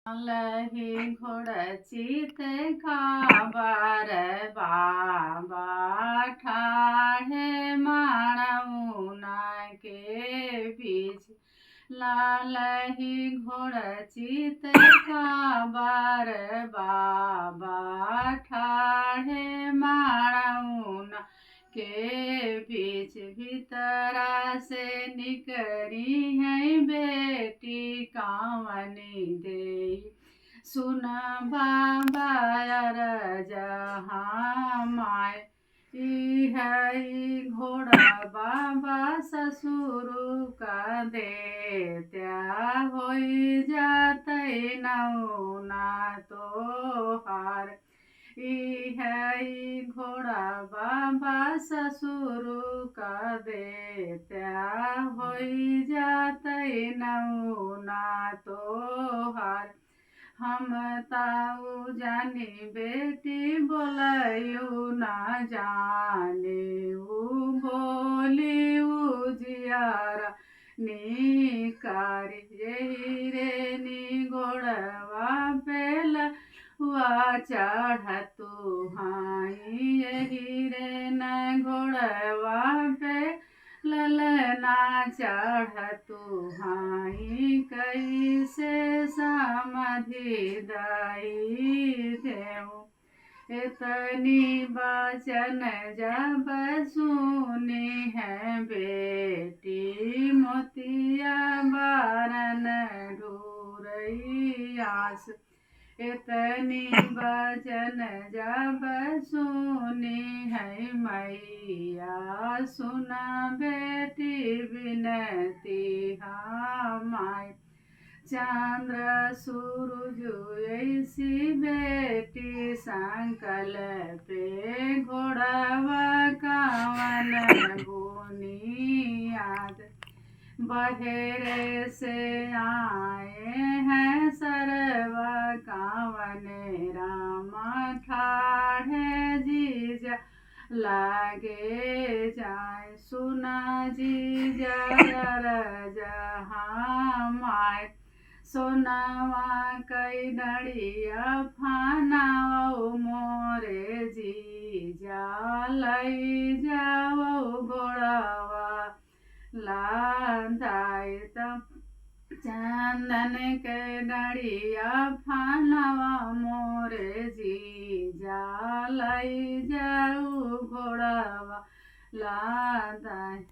लही घोड़ची ते खाबर बाबा ठाढ़े माणऊना के बीच लालही घोड़ची ते खाबर बाबा ठाढ़े माणऊना के बीच भीतरा से निकरी है बेटी कावनी दे सुन बाबा जहाँ माय है घोड़ा बाबा ससुर का दे त्या हो जाते नौना तो हार है घोड़ा बाबा ससुर का दे त्या हो जाते नौना तो हार हम ताऊ जानी बेटी बोलयू ना जाने बोली जियारा निकारी यही रे नी गोड़वा पेल हुआ चढ़ तू हाई यही रे न घोड़वा पे ललना चढ़ तू हाई कैसे समाधि दाई देऊ इतनी बचन जब सुनी है बेटी मोतिया बारन ढूरई आस इतनी बचन जब सुनी है मैया सुना बेटी विनती हमाय चंद्र सूरज ऐसी बेटी संकल पे घोड़वा कावन बुनियाद बहेरे से आए हैं सरवा कावन रामा ठाढ़े जीजा लागे जाए सुना जीजा जहाँ माय सोनावा कई डड़िया फानाओ मोरे जीजा लई जाओ घोड़ावा लांधाई चंदन के डड़िया फानवा मोरे जीजा लई जाऊ घोड़ावा लांधाई।